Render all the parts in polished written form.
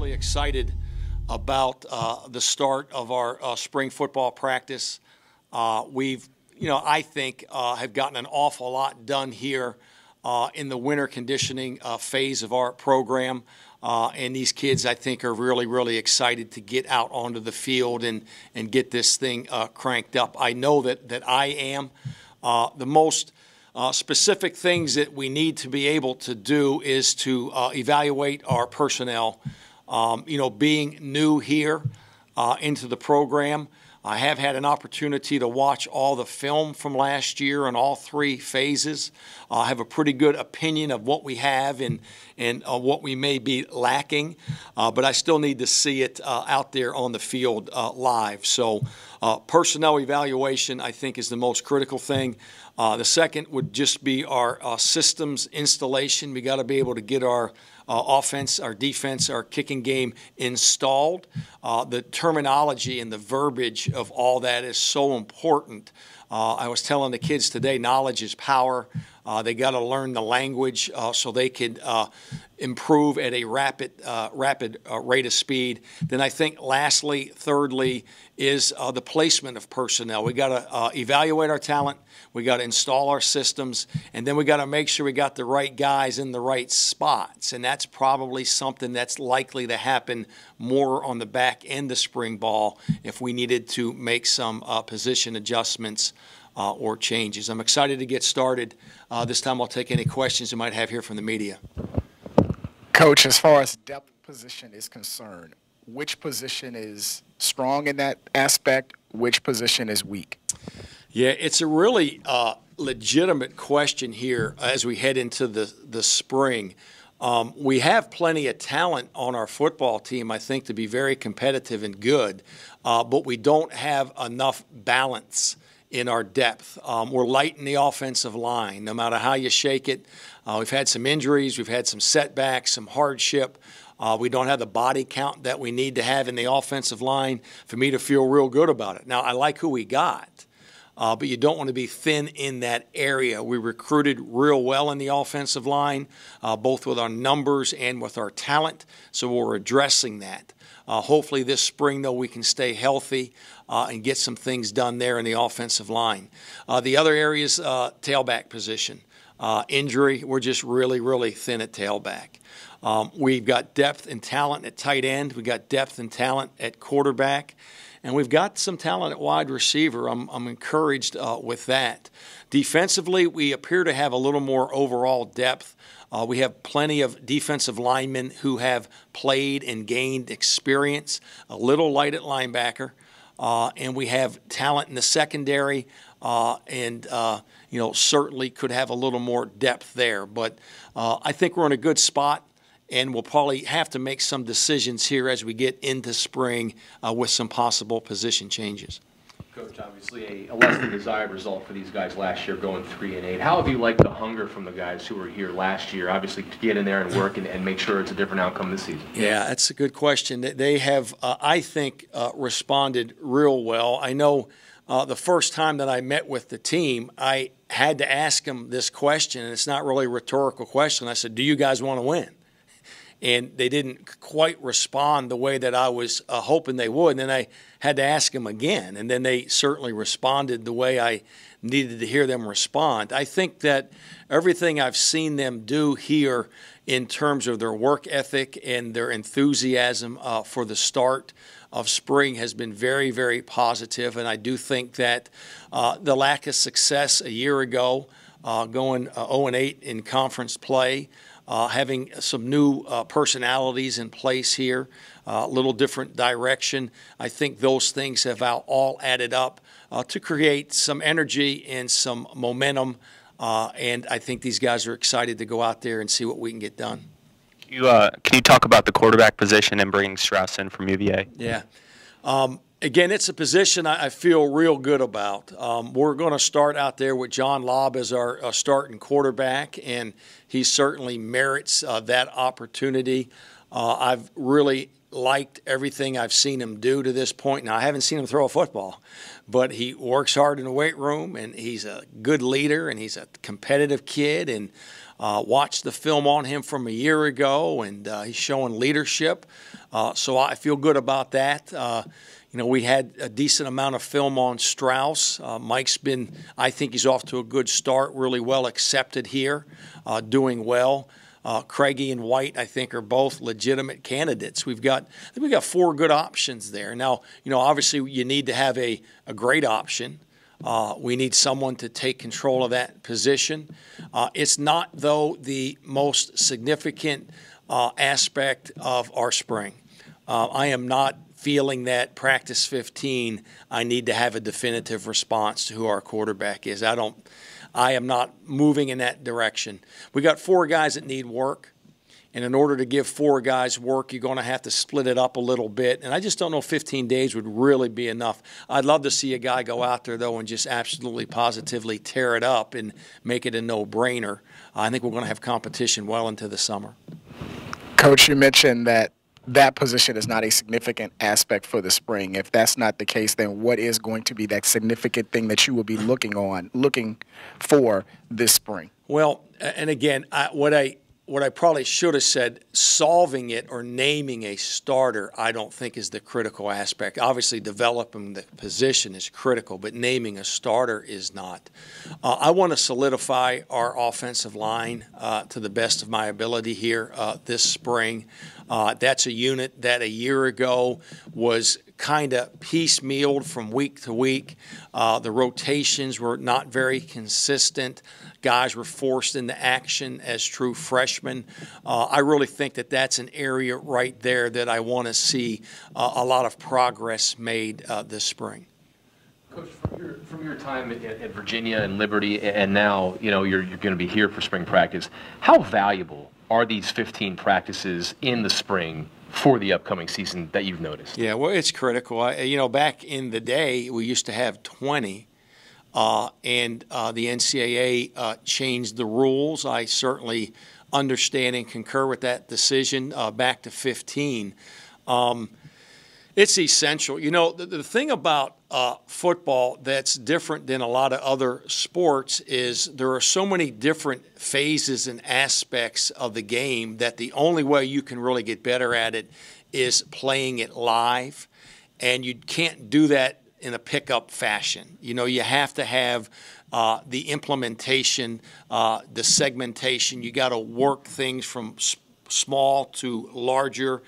really excited about the start of our spring football practice. We've, I think, have gotten an awful lot done here in the winter conditioning phase of our program. And these kids, I think, are really, really excited to get out onto the field and get this thing cranked up. I know that I am. The most specific things that we need to be able to do is to evaluate our personnel. Being new here into the program, I have had an opportunity to watch all the film from last year in all three phases. I have a pretty good opinion of what we have and what we may be lacking, but I still need to see it out there on the field live. So personnel evaluation, I think, is the most critical thing. The second would just be our systems installation. We got to be able to get our offense, our defense, our kicking game installed. The terminology and the verbiage of all that is so important. I was telling the kids today, knowledge is power. They got to learn the language so they can improve at a rapid rate of speed. Then I think lastly, thirdly, is the placement of personnel. We got to evaluate our talent. We got to install our systems, and then we got to make sure we got the right guys in the right spots. And that's probably something that's likely to happen more on the back end of spring ball if we needed to make some position adjustments or changes. I'm excited to get started. This time I'll take any questions you might have here from the media. Coach, as far as depth position is concerned, which position is strong in that aspect? Which position is weak? Yeah, it's a really legitimate question here as we head into the spring. We have plenty of talent on our football team, I think, to be very competitive and good, but we don't have enough balance in our depth. We're light in the offensive line, no matter how you shake it. We've had some injuries. We've had some setbacks, some hardship. We don't have the body count that we need to have in the offensive line for me to feel real good about it. Now, I like who we got. But you don't want to be thin in that area. We recruited real well in the offensive line, both with our numbers and with our talent, so we're addressing that. Hopefully this spring, though, we can stay healthy and get some things done there in the offensive line. The other areas, tailback position. Injury, we're just really, really thin at tailback. We've got depth and talent at tight end. We've got depth and talent at quarterback. And we've got some talent at wide receiver. I'm encouraged with that. Defensively, we appear to have a little more overall depth. We have plenty of defensive linemen who have played and gained experience, a little light at linebacker. And we have talent in the secondary and certainly could have a little more depth there. But I think we're in a good spot. And we'll probably have to make some decisions here as we get into spring with some possible position changes. Coach, obviously a less than desired result for these guys last year, going 3-8. How have you liked the hunger from the guys who were here last year, obviously, to get in there and work and make sure it's a different outcome this season? Yeah, that's a good question. They have, I think, responded real well. I know the first time that I met with the team, I had to ask them this question, and it's not really a rhetorical question. I said, do you guys want to win? And they didn't quite respond the way that I was hoping they would. And then I had to ask them again. And then they certainly responded the way I needed to hear them respond. I think that everything I've seen them do here in terms of their work ethic and their enthusiasm for the start of spring has been very, very positive. And I do think that the lack of success a year ago, going 0-8 in conference play, having some new personalities in place here, a little different direction. I think those things have all added up to create some energy and some momentum, and I think these guys are excited to go out there and see what we can get done. Can you talk about the quarterback position and bringing Strauss in from UVA? Yeah. Again, it's a position I feel real good about. We're going to start out there with John Lobb as our starting quarterback, and he certainly merits that opportunity. I've really liked everything I've seen him do to this point. Now, I haven't seen him throw a football, but he works hard in the weight room, and he's a good leader, and he's a competitive kid, and watched the film on him from a year ago, and he's showing leadership. So I feel good about that. We had a decent amount of film on Strauss. Mike's I think he's off to a good start, really well accepted here, doing well. Craigie and White, I think, are both legitimate candidates. I think we've got 4 good options there. Now, obviously you need to have a great option. We need someone to take control of that position. It's not, though, the most significant aspect of our spring. I am not feeling that practice 15, I need to have a definitive response to who our quarterback is. I am not moving in that direction. We got 4 guys that need work, and in order to give 4 guys work, you're going to have to split it up a little bit, and I just don't know if 15 days would really be enough. I'd love to see a guy go out there, though, and just absolutely positively tear it up and make it a no-brainer. I think we're going to have competition well into the summer. Coach, you mentioned that position is not a significant aspect for the spring. If that's not the case, then what is going to be that significant thing that you will be looking for this spring? Well, and again, what I probably should have said, solving it or naming a starter, I don't think is the critical aspect. Obviously, developing the position is critical, but naming a starter is not. I want to solidify our offensive line to the best of my ability here this spring. That's a unit that a year ago was kind of piecemealed from week to week. The rotations were not very consistent. Guys were forced into action as true freshmen. I really think that that's an area right there that I want to see a lot of progress made this spring. Coach, from your time at Virginia and Liberty, and now you're going to be here for spring practice, how valuable are these 15 practices in the spring for the upcoming season that you've noticed? Yeah, well, it's critical. Back in the day, we used to have 20, and the NCAA changed the rules. I certainly understand and concur with that decision back to 15. It's essential. The thing about football that's different than a lot of other sports is there are so many different phases and aspects of the game that the only way you can really get better at it is playing it live, and you can't do that in a pickup fashion. You have to have the implementation, the segmentation. You got to work things from small to larger,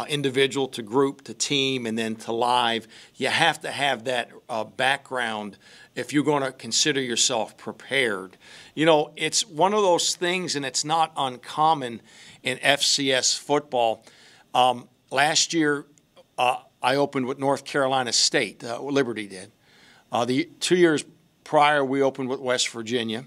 individual to group to team, and then to live. You have to have that background if you're going to consider yourself prepared. It's one of those things, and it's not uncommon in FCS football. Last year, I opened with North Carolina State. Liberty did. The 2 years prior, we opened with West Virginia.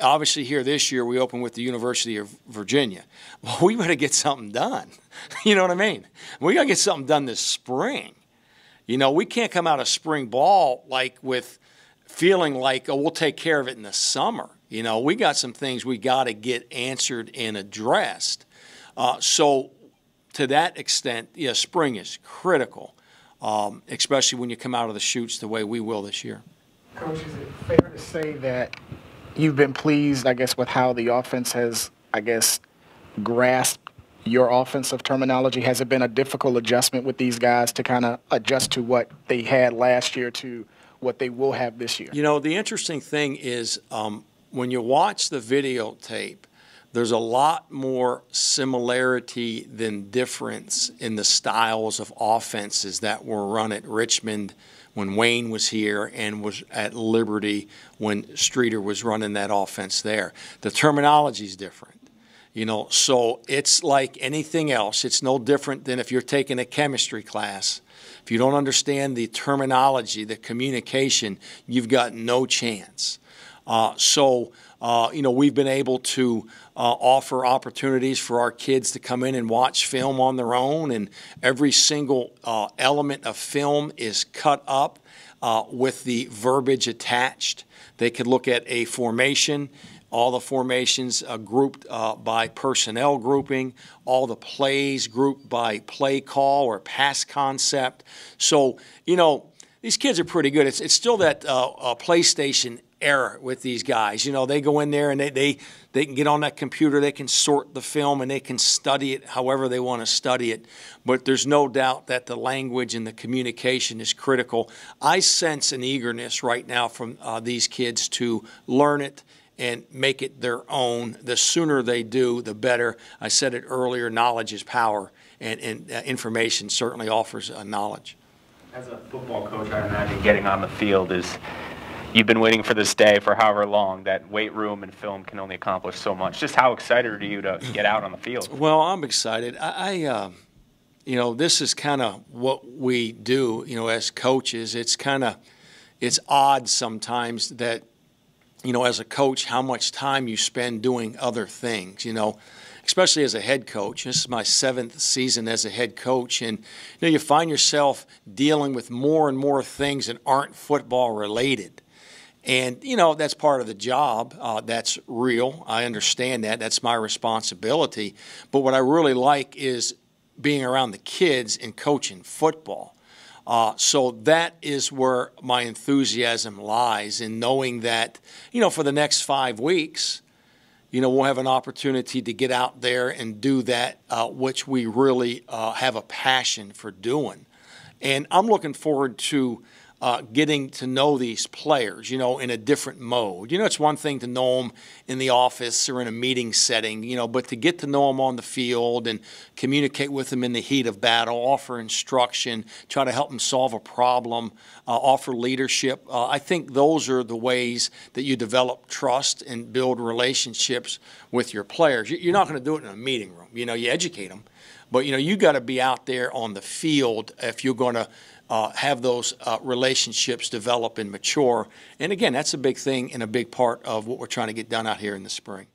Obviously, here this year, we open with the University of Virginia. Well, we better get something done. You know what I mean? We got to get something done this spring. We can't come out of spring ball with feeling like, oh, we'll take care of it in the summer. We got some things we got to get answered and addressed. So to that extent, spring is critical, especially when you come out of the chutes the way we will this year. Coach, is it fair to say that you've been pleased, with how the offense has, grasped your offensive terminology? Has it been a difficult adjustment with these guys to kind of adjust to what they had last year to what they will have this year? The interesting thing is when you watch the videotape, there's a lot more similarity than difference in the styles of offenses that were run at Richmond when Wayne was here and was at Liberty when Streeter was running that offense there. The terminology is different. So it's like anything else. It's no different than if you're taking a chemistry class. If you don't understand the terminology, the communication, you've got no chance. We've been able to offer opportunities for our kids to come in and watch film on their own, and every single element of film is cut up with the verbiage attached. They could look at a formation all the formations grouped by personnel grouping, all the plays grouped by play call or pass concept. So, you know, these kids are pretty good. It's still that PlayStation era with these guys. You know, they go in there and they can get on that computer, they can sort the film, and they can study it however they want to study it. But there's no doubt that the language and the communication is critical. I sense an eagerness right now from these kids to learn it and make it their own. The sooner they do, the better. I said it earlier, knowledge is power, and information certainly offers knowledge. As a football coach, I imagine getting on the field is, you've been waiting for this day for however long. That weight room and film can only accomplish so much. Just how excited are you to get out on the field? Well, I'm excited. You know, this is kind of what we do, you know, as coaches. It's odd sometimes that, you know, as a coach, how much time you spend doing other things, you know, especially as a head coach. This is my 7th season as a head coach, and you know, you find yourself dealing with more and more things that aren't football related. And, you know, that's part of the job. That's real. I understand that. That's my responsibility. But what I really like is being around the kids and coaching football. So that is where my enthusiasm lies, in knowing that, you know, for the next 5 weeks, you know, we'll have an opportunity to get out there and do that which we really have a passion for doing. And I'm looking forward to getting to know these players, you know, in a different mode. You know, it's one thing to know them in the office or in a meeting setting, you know, but to get to know them on the field and communicate with them in the heat of battle, offer instruction, try to help them solve a problem, offer leadership. I think those are the ways that you develop trust and build relationships with your players. You're not going to do it in a meeting room. You know, you educate them, but, you know, you got to be out there on the field if you're going to have those relationships develop and mature. And again, that's a big thing and a big part of what we're trying to get done out here in the spring.